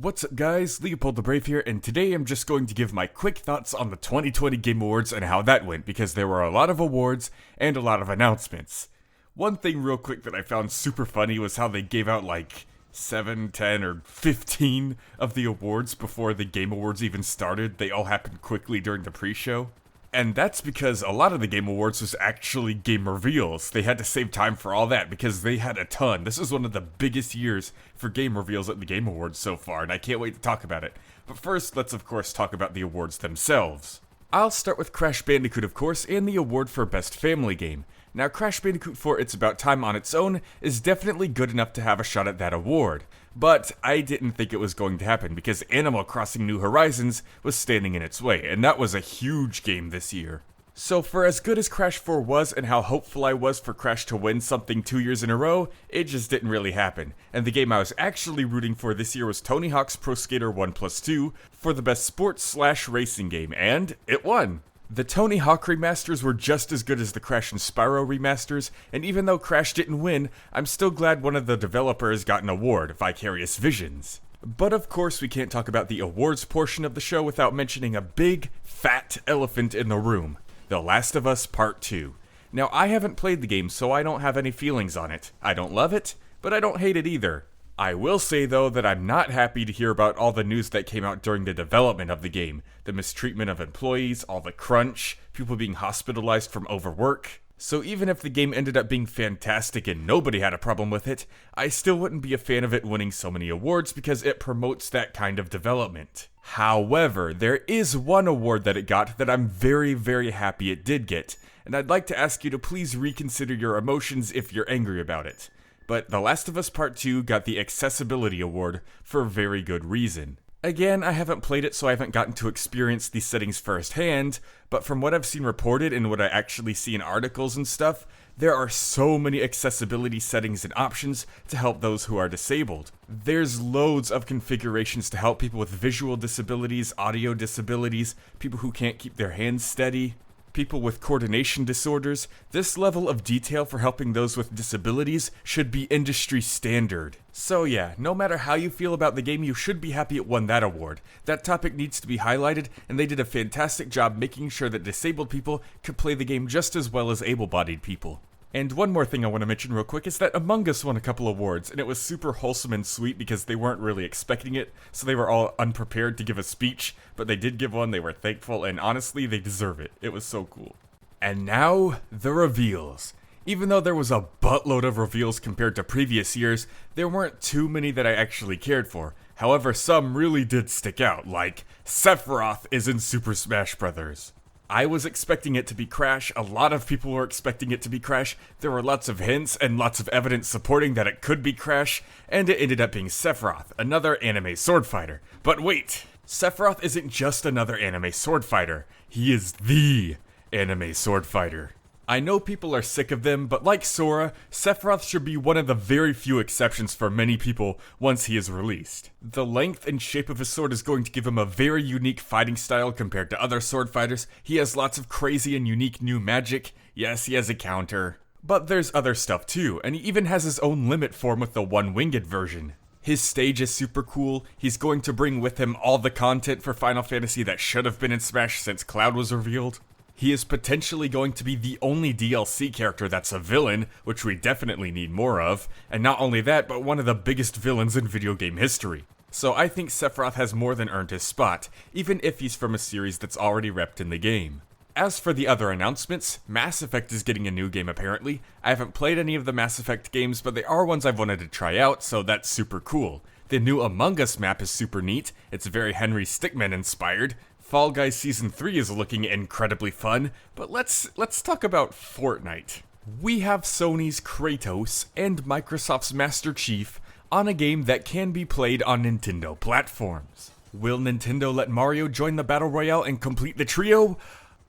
What's up guys, LeopoldTheBrave here, and today I'm just going to give my quick thoughts on the 2020 Game Awards and how that went, because there were a lot of awards and a lot of announcements. One thing real quick that I found super funny was how they gave out like 7, 10, or 15 of the awards before the Game Awards even started. They all happened quickly during the pre-show. And that's because a lot of the Game Awards was actually game reveals. They had to save time for all that because they had a ton. This is one of the biggest years for game reveals at the Game Awards so far, and I can't wait to talk about it. But first, let's of course talk about the awards themselves. I'll start with Crash Bandicoot, of course, and the award for Best Family Game. Now, Crash Bandicoot 4 It's About Time on its own is definitely good enough to have a shot at that award. But I didn't think it was going to happen because Animal Crossing New Horizons was standing in its way, and that was a huge game this year. So for as good as Crash 4 was and how hopeful I was for Crash to win something 2 years in a row, it just didn't really happen. And the game I was actually rooting for this year was Tony Hawk's Pro Skater 1+2 for the best sports/racing game, and it won. The Tony Hawk remasters were just as good as the Crash and Spyro remasters, and even though Crash didn't win, I'm still glad one of the developers got an award, Vicarious Visions. But of course we can't talk about the awards portion of the show without mentioning a big, fat elephant in the room, The Last of Us Part 2. Now I haven't played the game, so I don't have any feelings on it. I don't love it, but I don't hate it either. I will say though that I'm not happy to hear about all the news that came out during the development of the game. The mistreatment of employees, all the crunch, people being hospitalized from overwork. So even if the game ended up being fantastic and nobody had a problem with it, I still wouldn't be a fan of it winning so many awards because it promotes that kind of development. However, there is one award that it got that I'm very, very happy it did get, and I'd like to ask you to please reconsider your emotions if you're angry about it. But The Last of Us Part 2 got the Accessibility Award for very good reason. Again, I haven't played it, so I haven't gotten to experience these settings firsthand, but from what I've seen reported and what I actually see in articles and stuff, there are so many accessibility settings and options to help those who are disabled. There's loads of configurations to help people with visual disabilities, audio disabilities, people who can't keep their hands steady, people with coordination disorders. This level of detail for helping those with disabilities should be industry standard. So yeah, no matter how you feel about the game, you should be happy it won that award. That topic needs to be highlighted, and they did a fantastic job making sure that disabled people could play the game just as well as able-bodied people. And one more thing I want to mention real quick is that Among Us won a couple awards, and it was super wholesome and sweet because they weren't really expecting it, so they were all unprepared to give a speech, but they did give one, they were thankful, and honestly, they deserve it. It was so cool. And now, the reveals. Even though there was a buttload of reveals compared to previous years, there weren't too many that I actually cared for. However, some really did stick out, like Sephiroth is in Super Smash Bros. I was expecting it to be Crash, a lot of people were expecting it to be Crash, there were lots of hints and lots of evidence supporting that it could be Crash, and it ended up being Sephiroth, another anime sword fighter. But wait, Sephiroth isn't just another anime sword fighter, he is THE anime sword fighter. I know people are sick of them, but like Sora, Sephiroth should be one of the very few exceptions for many people once he is released. The length and shape of his sword is going to give him a very unique fighting style compared to other sword fighters. He has lots of crazy and unique new magic. Yes, he has a counter. But there's other stuff too, and he even has his own limit form with the one-winged version. His stage is super cool. He's going to bring with him all the content for Final Fantasy that should have been in Smash since Cloud was revealed. He is potentially going to be the only DLC character that's a villain, which we definitely need more of, and not only that, but one of the biggest villains in video game history. So I think Sephiroth has more than earned his spot, even if he's from a series that's already repped in the game. As for the other announcements, Mass Effect is getting a new game apparently. I haven't played any of the Mass Effect games, but they are ones I've wanted to try out, so that's super cool. The new Among Us map is super neat, it's very Henry Stickmin inspired. Fall Guys Season 3 is looking incredibly fun, but let's talk about Fortnite. We have Sony's Kratos and Microsoft's Master Chief on a game that can be played on Nintendo platforms. Will Nintendo let Mario join the Battle Royale and complete the trio?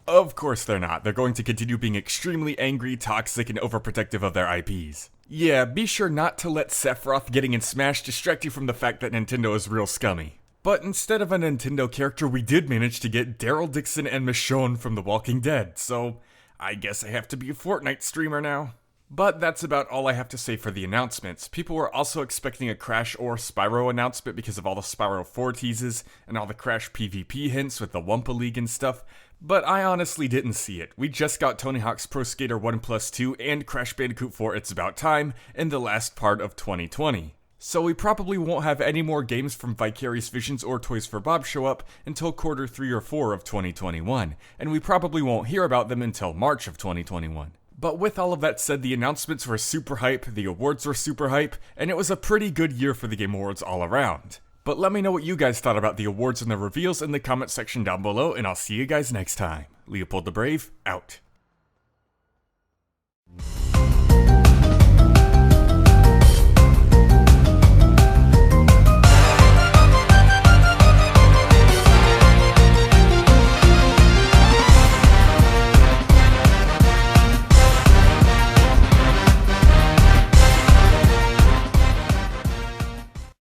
Of course they're not. They're going to continue being extremely angry, toxic, and overprotective of their IPs. Yeah, be sure not to let Sephiroth getting in Smash distract you from the fact that Nintendo is real scummy. But instead of a Nintendo character, we did manage to get Daryl Dixon and Michonne from The Walking Dead, so I guess I have to be a Fortnite streamer now. But that's about all I have to say for the announcements. People were also expecting a Crash or Spyro announcement because of all the Spyro 4 teases and all the Crash PvP hints with the Wumpa League and stuff, but I honestly didn't see it. We just got Tony Hawk's Pro Skater 1+2 and Crash Bandicoot 4 It's About Time in the last part of 2020. So we probably won't have any more games from Vicarious Visions or Toys for Bob show up until quarter 3 or 4 of 2021, and we probably won't hear about them until March of 2021. But with all of that said, the announcements were super hype, the awards were super hype, and it was a pretty good year for the Game Awards all around. But let me know what you guys thought about the awards and the reveals in the comment section down below, and I'll see you guys next time. LeopoldTheBrave, out.